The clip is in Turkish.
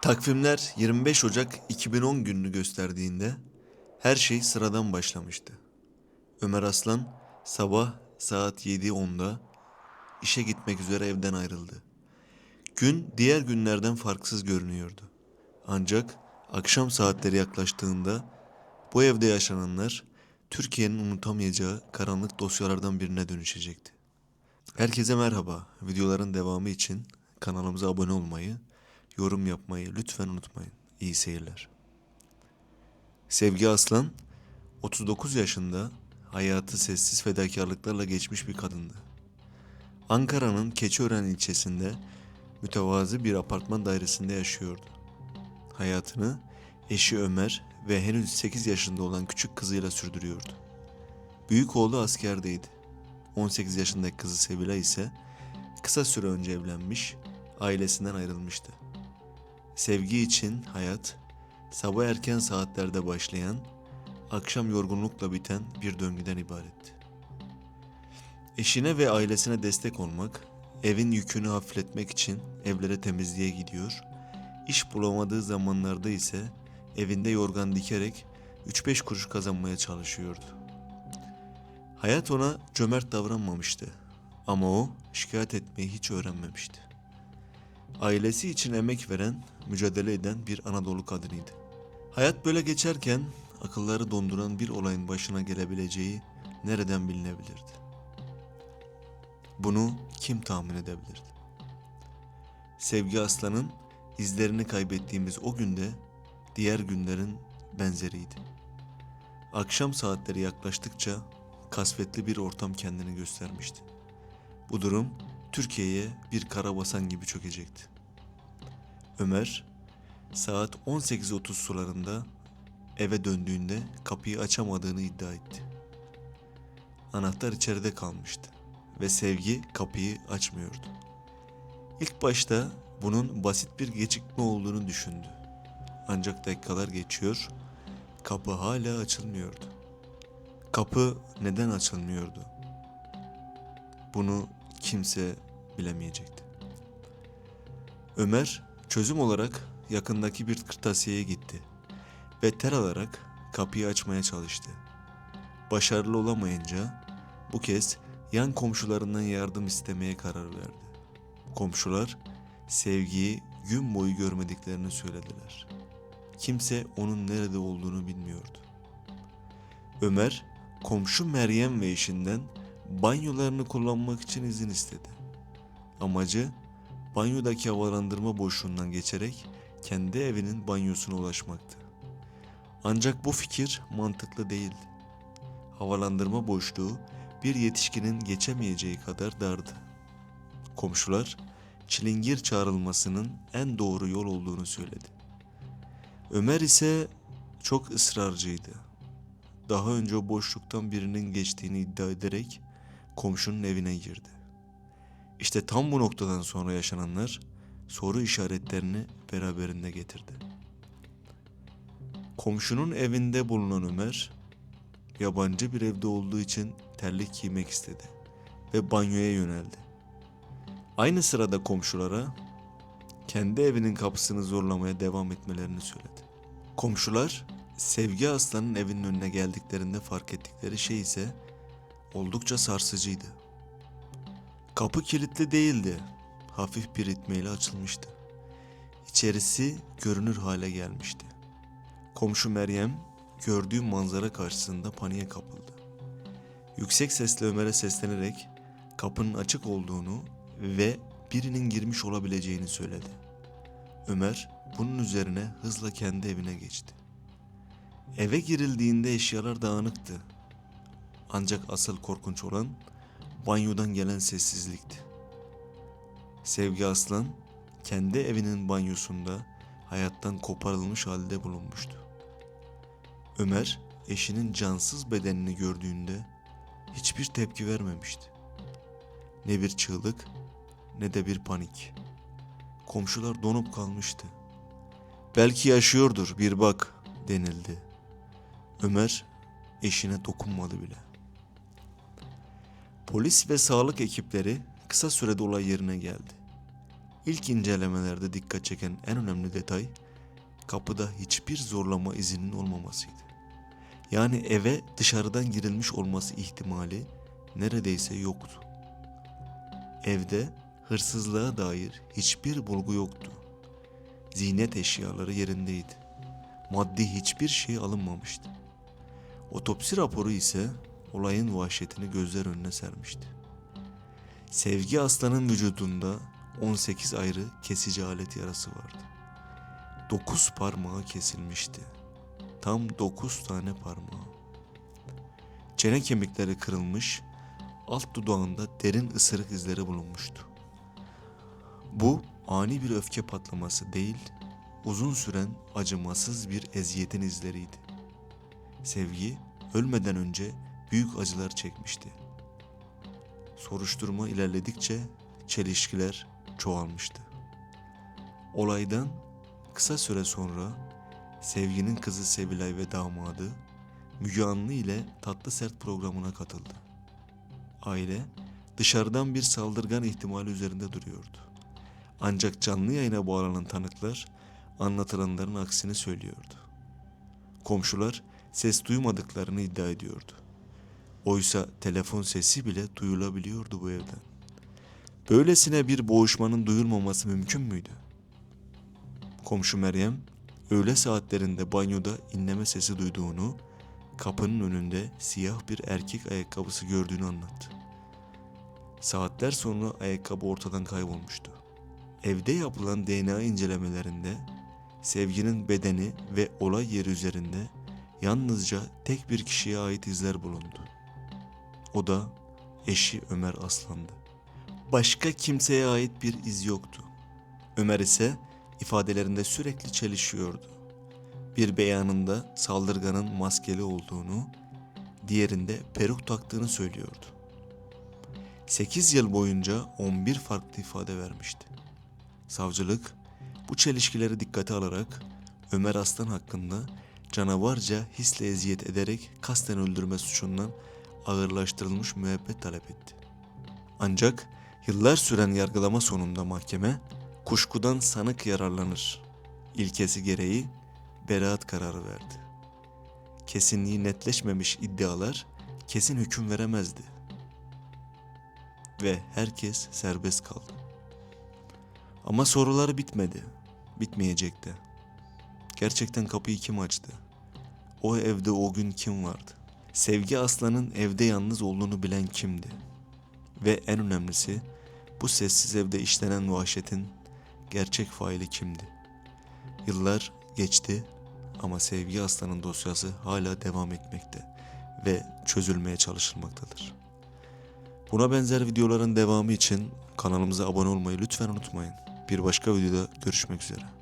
Takvimler 25 Ocak 2010 gününü gösterdiğinde her şey sıradan başlamıştı. Ömer Aslan sabah saat 7:10'da işe gitmek üzere evden ayrıldı. Gün diğer günlerden farksız görünüyordu. Ancak akşam saatleri yaklaştığında bu evde yaşananlar Türkiye'nin unutamayacağı karanlık dosyalardan birine dönüşecekti. Herkese merhaba. Videoların devamı için kanalımıza abone olmayı, yorum yapmayı lütfen unutmayın. İyi seyirler. Sevgi Aslan 39 yaşında, hayatı sessiz fedakarlıklarla geçmiş bir kadındı. Ankara'nın Keçiören ilçesinde mütevazı bir apartman dairesinde yaşıyordu. Hayatını eşi Ömer ve henüz 8 yaşında olan küçük kızıyla sürdürüyordu. Büyük oğlu askerdeydi. 18 yaşındaki kızı Sevila ise kısa süre önce evlenmiş, ailesinden ayrılmıştı. Sevgi için hayat, sabah erken saatlerde başlayan, akşam yorgunlukla biten bir döngüden ibaretti. Eşine ve ailesine destek olmak, evin yükünü hafifletmek için evlere temizliğe gidiyor, iş bulamadığı zamanlarda ise evinde yorgan dikerek 3-5 kuruş kazanmaya çalışıyordu. Hayat ona cömert davranmamıştı ama o şikayet etmeyi hiç öğrenmemişti. Ailesi için emek veren, mücadele eden bir Anadolu kadınıydı. Hayat böyle geçerken akılları donduran bir olayın başına gelebileceği nereden bilinebilirdi? Bunu kim tahmin edebilirdi? Sevgi Aslan'ın izlerini kaybettiğimiz o günde diğer günlerin benzeriydi. Akşam saatleri yaklaştıkça kasvetli bir ortam kendini göstermişti. Bu durum Türkiye'ye bir karabasan gibi çökecekti. Ömer saat 18:30 sularında eve döndüğünde kapıyı açamadığını iddia etti. Anahtar içeride kalmıştı ve Sevgi kapıyı açmıyordu. İlk başta bunun basit bir gecikme olduğunu düşündü. Ancak dakikalar geçiyor, kapı hala açılmıyordu. Kapı neden açılmıyordu? Bunu kimse bilemeyecekti. Ömer çözüm olarak yakındaki bir kırtasiyeye gitti ve tel alarak kapıyı açmaya çalıştı. Başarılı olamayınca bu kez yan komşularından yardım istemeye karar verdi. Komşular Sevgi'yi gün boyu görmediklerini söylediler. Kimse onun nerede olduğunu bilmiyordu. Ömer, komşu Meryem ve eşinden banyolarını kullanmak için izin istedi. Amacı banyodaki havalandırma boşluğundan geçerek kendi evinin banyosuna ulaşmaktı. Ancak bu fikir mantıklı değildi. Havalandırma boşluğu bir yetişkinin geçemeyeceği kadar dardı. Komşular çilingir çağrılmasının en doğru yol olduğunu söyledi. Ömer ise çok ısrarcıydı. Daha önce o boşluktan birinin geçtiğini iddia ederek komşunun evine girdi. İşte tam bu noktadan sonra yaşananlar soru işaretlerini beraberinde getirdi. Komşunun evinde bulunan Ömer, yabancı bir evde olduğu için terlik giymek istedi ve banyoya yöneldi. Aynı sırada komşulara kendi evinin kapısını zorlamaya devam etmelerini söyledi. Komşular Sevgi Aslan'ın evinin önüne geldiklerinde fark ettikleri şey ise oldukça sarsıcıydı. Kapı kilitli değildi, hafif bir itmeyle açılmıştı. İçerisi görünür hale gelmişti. Komşu Meryem gördüğü manzara karşısında paniğe kapıldı. Yüksek sesle Ömer'e seslenerek kapının açık olduğunu ve birinin girmiş olabileceğini söyledi. Ömer bunun üzerine hızla kendi evine geçti. Eve girildiğinde eşyalar dağınıktı. Ancak asıl korkunç olan banyodan gelen sessizlikti. Sevgi Aslan kendi evinin banyosunda hayattan koparılmış halde bulunmuştu. Ömer eşinin cansız bedenini gördüğünde hiçbir tepki vermemişti. Ne bir çığlık ne de bir panik. Komşular donup kalmıştı. "Belki yaşıyordur, bir bak," denildi. Ömer eşine dokunmadı bile. Polis ve sağlık ekipleri kısa sürede olay yerine geldi. İlk incelemelerde dikkat çeken en önemli detay kapıda hiçbir zorlama izinin olmamasıydı. Yani eve dışarıdan girilmiş olması ihtimali neredeyse yoktu. Evde hırsızlığa dair hiçbir bulgu yoktu. Ziynet eşyaları yerindeydi. Maddi hiçbir şey alınmamıştı. Otopsi raporu ise olayın vahşetini gözler önüne sermişti. Sevgi Aslan'ın vücudunda 18 ayrı kesici alet yarası vardı. 9 parmağı kesilmişti. Tam 9 tane parmağı. Çene kemikleri kırılmış, alt dudağında derin ısırık izleri bulunmuştu. Bu ani bir öfke patlaması değil, uzun süren acımasız bir eziyetin izleriydi. Sevgi ölmeden önce büyük acılar çekmişti. Soruşturma ilerledikçe çelişkiler çoğalmıştı. Olaydan kısa süre sonra Sevgi'nin kızı Sevilay ve damadı Müge Anlı ile Tatlı Sert programına katıldı. Aile dışarıdan bir saldırgan ihtimali üzerinde duruyordu. Ancak canlı yayına bağlanan tanıklar anlatılanların aksini söylüyordu. Komşular ses duymadıklarını iddia ediyordu. Oysa telefon sesi bile duyulabiliyordu bu evden. Böylesine bir boğuşmanın duyulmaması mümkün müydü? Komşu Meryem, öğle saatlerinde banyoda inleme sesi duyduğunu, kapının önünde siyah bir erkek ayakkabısı gördüğünü anlattı. Saatler sonra ayakkabı ortadan kaybolmuştu. Evde yapılan DNA incelemelerinde Sevgi'nin bedeni ve olay yeri üzerinde yalnızca tek bir kişiye ait izler bulundu. O da eşi Ömer Aslan'dı. Başka kimseye ait bir iz yoktu. Ömer ise ifadelerinde sürekli çelişiyordu. Bir beyanında saldırganın maskeli olduğunu, diğerinde peruk taktığını söylüyordu. 8 yıl boyunca 11 farklı ifade vermişti. Savcılık bu çelişkileri dikkate alarak Ömer Aslan hakkında canavarca hisle eziyet ederek kasten öldürme suçundan ağırlaştırılmış müebbet talep etti. Ancak yıllar süren yargılama sonunda mahkeme kuşkudan sanık yararlanır ilkesi gereği beraat kararı verdi. Kesinliği netleşmemiş iddialar kesin hüküm veremezdi ve herkes serbest kaldı. Ama sorular bitmedi, bitmeyecekti. Gerçekten kapıyı kim açtı? O evde o gün kim vardı? Sevgi Aslan'ın evde yalnız olduğunu bilen kimdi? Ve en önemlisi bu sessiz evde işlenen vahşetin gerçek faili kimdi? Yıllar geçti ama Sevgi Aslan'ın dosyası hala devam etmekte ve çözülmeye çalışılmaktadır. Buna benzer videoların devamı için kanalımıza abone olmayı lütfen unutmayın. Bir başka videoda görüşmek üzere.